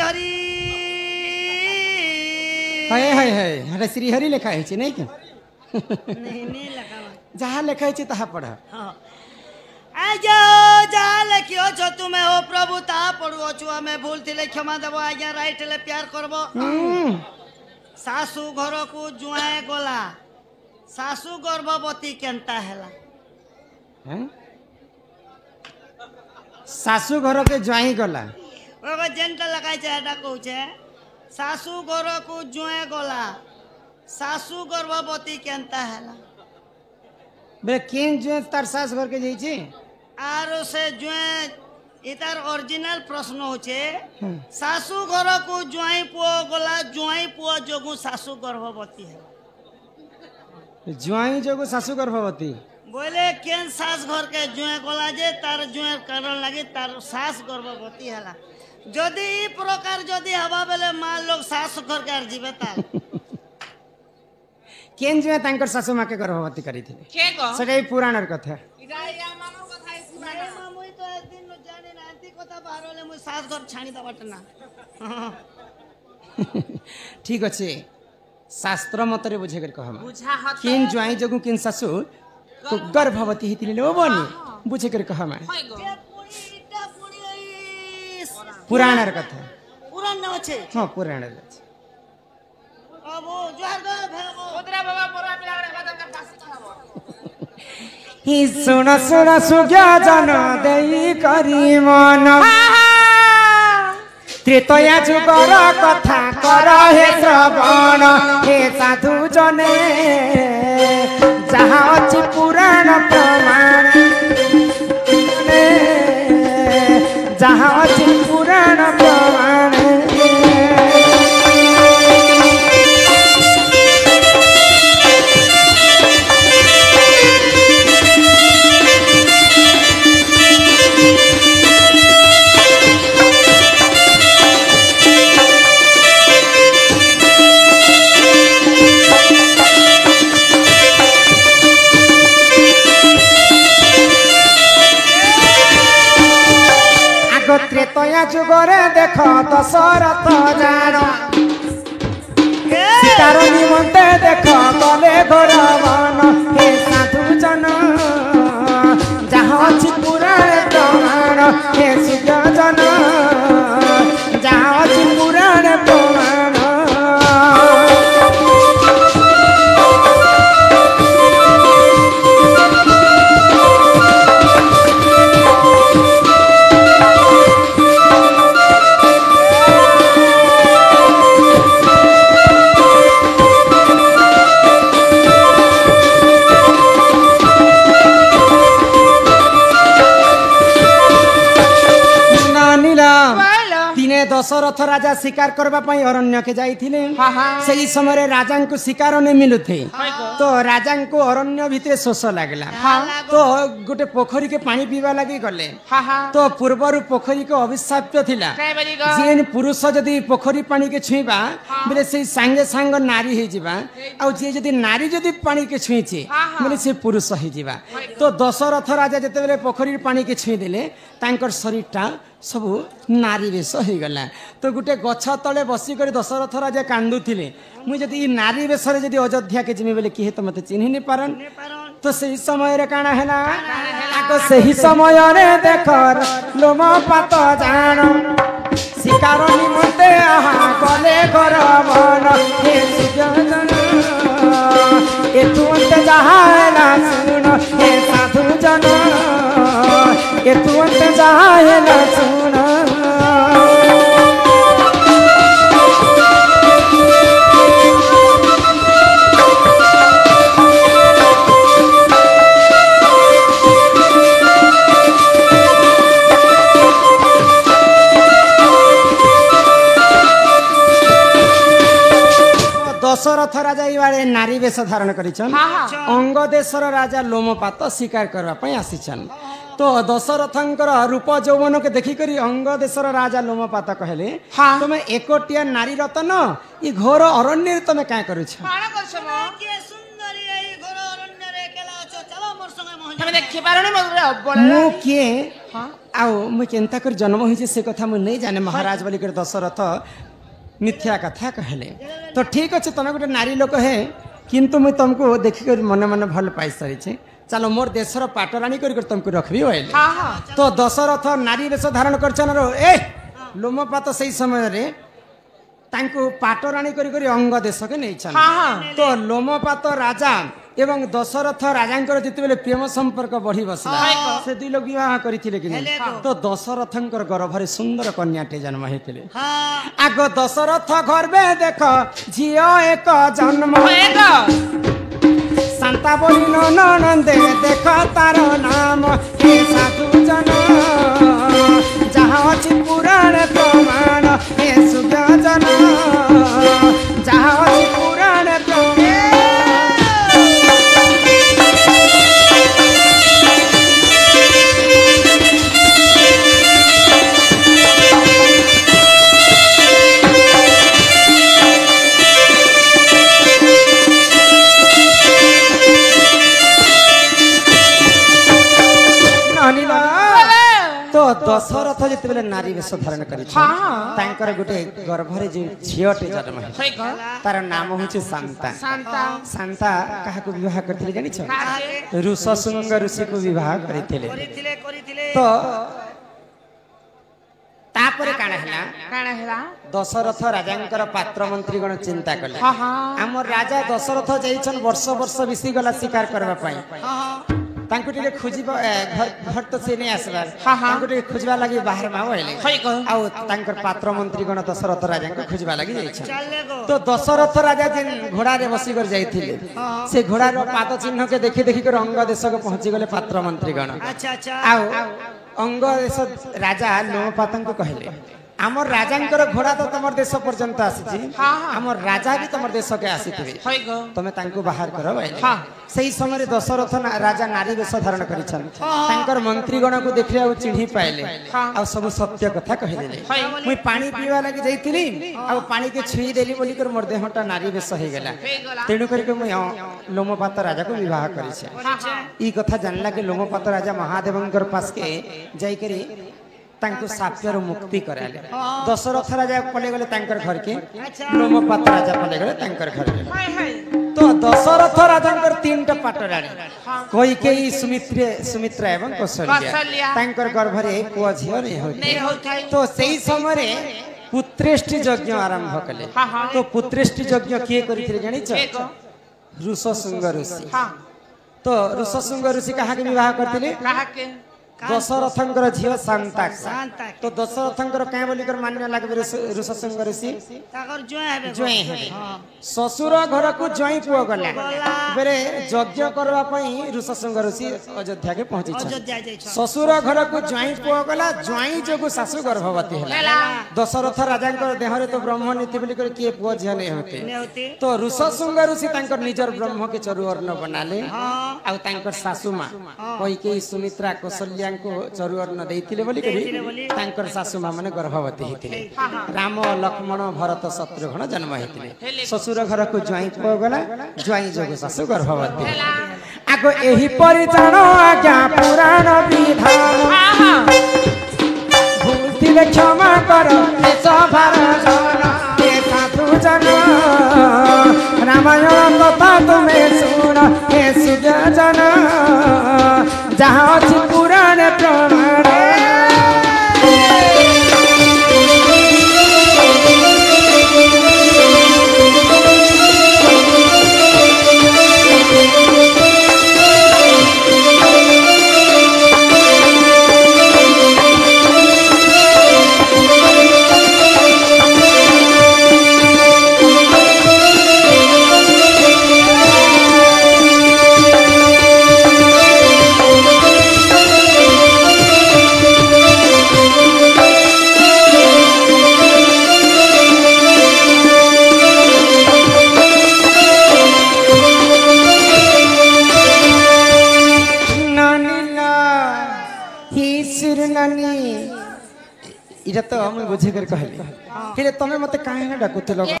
हरि हाय हाय हाय अरे श्री हरि लिखा है नहीं क्या नहीं लगा जहाँ लिखा है ताहा पढ़ आज जहाँ लिखियो छो तुम्हें हो प्रभु ताहा पढ़ुओ छु हमें भूल थिले क्षमा देबो आज्ञा राइट ले प्यार करबो सासू घर को जुआए गला सासू गर्भवती केनता हैला सासू घर के ज्वाई गला ओगो जेंटा लगाई छे एटा कहू छे सासू घर को जुआए गला सासू गर्भवती केनता हैला बे केन जुए तार सास घर के जाई छे आरो से जुए इतार ओरिजिनल प्रश्न होचे सासू घर को जुआई पुओ गला जुआई पुओ जोगु सासू गर्भवती है जुआई जोगु सासू गर्भवती बोले केन सास घर के जुए गला जे तार जुए कारण लगी तार सास गर्भवती हला जदि ई प्रकार जदि हवा बेले मां लोग सास घर के जीवे तार केन जुए तांकर सासू मां के गर्भवती करी थिले के गो सेटा पुराणर कथा इरा या मानो कथा इसी बात मुई तो एक दिन जाने ना अंती कथा बाहरले मुई सास घर छाणी दबाट ना ठीक अच्छे शास्त्र मतरे बुझे कर कहमा बुझा हत केन जुआई जोगु केन सासू को गर्भवती हितिले लो बनी बुझे कर कहमा होय गो पुराणर कथा पुराण न छे हां पुराणर अछि अब जोहार गो भेगो ओदरा बाबा पोरा पिला रे बादन कर पास छाबो ही सुन सुन सुज्ञा जन देई करी मन त्रेतया जुगर कथा कर हे श्रवण हे साधु जने जहाँ अछि पुराण प्रमाण जहाँ अछि पुराण प्रमाण त्रेतया जुगरे देख दशरथ जान सीतार निमंते देख गले घर वन हे साधु जन जहाँ अछि पुराण प्रमाण हे सुज्ञ जन जहाँ अछि पुराण प्रमाण दशरथ राजा शिकार करबा पई अरण्य के जाइथिले सही समय राजा को शिकार ने मिलुथे तो राजा को अरण्य भितर शोष लागला तो गोटे पोखरी के पानी पीवा लगी गले तो पूर्वर पोखरी को अभिशाप थिला जेन पुरुष जदि पोखरी पानी के छुईबा बोले से संगे संग नारी हे जिबा आ जे जदि नारी जदि पानी के छुईचे बोले से पुरुष हे जिबा तो दशरथ राजा जते बेले पोखरी पानी के छुई देले तांकर शरीरटा सबू नारी वेश हो गला तो गोटे गछ तले बसिक दशरथ राजा कांदुथिले मुझे जदि नारी वेश जदि अयोध्या के जिमी बोले किहे तो मते चिन्हि नहीं पारन तो सही समय रे काना हैला आको सही समय रे देखर लोम पात जान शिकार निमंते आहा गले घर मन हे सुजन ए तुंते जहाला सुन हे साधु जन ए तुंते जहाला सुन दशरथ राजा इबारे नारी वेश धारण करिछन अंग देशर राजा लोमपात शिकार करबा पई आसीछन तो दशरथंकर रूप यौवन के देखि करी अंग देशर राजा लोमपात कहले तुमे एकोटिया नारी रतन ई घोर अरण्य तुमे काय करिछ काना करछ मो के सुंदरी एई घोर अरण्य रे केला छ चलो मोर संगे मोहन हम देखि पारने मो मु के आउ मुझे केनता कर जन्म हुई से कथा मुझे नहीं जाने महाराज बोली कर दशरथ मिथ्या कथा कहले तो ठीक अच्छे तुम गोटे नारी लोक है किंतु मुझे तुमको देखिक मन मन भल पाई सारी चलो मोर देशर पाटराणी कर तुमको रखबी बोले तो दशरथ नारी वेश धारण कर लोमपात से समय रे तांको पाटराणी करी अंग देश के नहीं तो लोमपात राजा एवं दशरथ राजा जिते प्रेम संपर्क बढ़ी बसला से दुई लोग विवाह करथिले कि तो दशरथ गर्भरे सुंदर कन्याटे जन्म होते आग दशरथ गर्भे देख झियो एक जन्म शांता बोली ननंदे देख तार नाम हे साधु जन जहाँ अच्छी पुराण प्रमाण हे सुजन जहाँ अच्छी पुराण दशरथ जिते नारी वेश धारण कर गोटे गर्भरे जो झीटे जन्म तार नाम हूँ शांता शांता क्या विवाह करते जानी ऋषशृंग ऋषि को विवाह करते तो तापर काना दशरथ राजा पात्र मंत्री गण चिंता कले आम राजा दशरथ जाइछन वर्ष वर्ष बिसी गला शिकार करबा तांको टिके खोजिबा घर तो से नहीं आसबार तांको टिके खोजबा लागि बाहर मा होइले आ तांकर पात्र मंत्री गण दशरथ राजा को खोजबा लागि जाइछ तो दशरथ राजा जिन घोड़ा रे बसी कर जाइथिले से घोड़ा रो पाद चिन्ह के देखि देखि कर अंग देश को पहुंची गले पात्र मंत्री गण अच्छा अच्छा आ अंग देश राजा लोमपातन को कहले आमर राजा घोड़ा तो तुम देश पर्यंत आसी आम राजा भी तुम देश के आसी तुम बाहर कर से समय दशरथ राजा नारी वेश धारण कर मंत्रीगण को देखले चिन्ह पाइले आ सब सत्य कथा कहीदे मुई पानी पीवा लगी जाइली आ पानी के छुई देली बोली कर मोर देहटा नारी वेश हो गला तेणु करके मुई लोमपात राजा को विवाह करिछे ई कथा जानला के लोमपात राजा महादेवंकर पास के जाइकरी तांको साप्यर मुक्ति कराले दशरथ राजा पले गले तांकर घर के लोमपात राजा पले गले तांकर घर के तो दशरथ राजा तीनटा पाटराणी कैकेयी सुमित्रा एवं कौशल्या तांकर गर्भरे पुआ झियो नहीं होते तो सेही समय पुत्रेष्टि यज्ञ आरंभ कले तो पुत्रेष्टि यज्ञ किए करिथिले जानि छ ऋषशृंग ऋषि तो ऋषशृंग ऋषि कहा के विवाह करथिले दशरथंकर झियो शांता तो दशरथंकर क्या बोली कर मान्य लगे ऋषशृंग ऋषि ज्वाई हेबे ससुर घर को ज्वाई पुओ गला बेरे यज्ञ करबा पई ऋषशृंग ऋषि अयोध्या के पहुंची ससुर घर को ज्वाई पुओ गला ज्वाई जोगु सासु गर्भवती हला दशरथ राजा देह रे तो ब्रह्म नीति बोली कर किए पुओ झियो नहीं होते तो ऋषशृंग ऋषि तांकर निजर ब्रह्म के चरुअर्ण बनाले आ तांकर सासु मां कैकेयी सुमित्रा कौशल्या को चरुअर्ण देइथिले बोली करी तांकर सासु मां माने गर्भवती हिथिले राम लक्ष्मण भरत शत्रुघ्न जन्म हिथिले ससुर घर को ज्वाई पो गला ज्वाई जोग सासु गर्भवती आगो एही परिचारण आज्ञा पुराण विधान भूलथिले क्षमा कर हे सभार जन हे साधु जन रामायण कथा तुमे सुन हे सुजन जहाँ अच्छी पुराण प्रमाण इरा तो हम बुझे कर कहली फिर तमे मते काहे ना डाकुतलो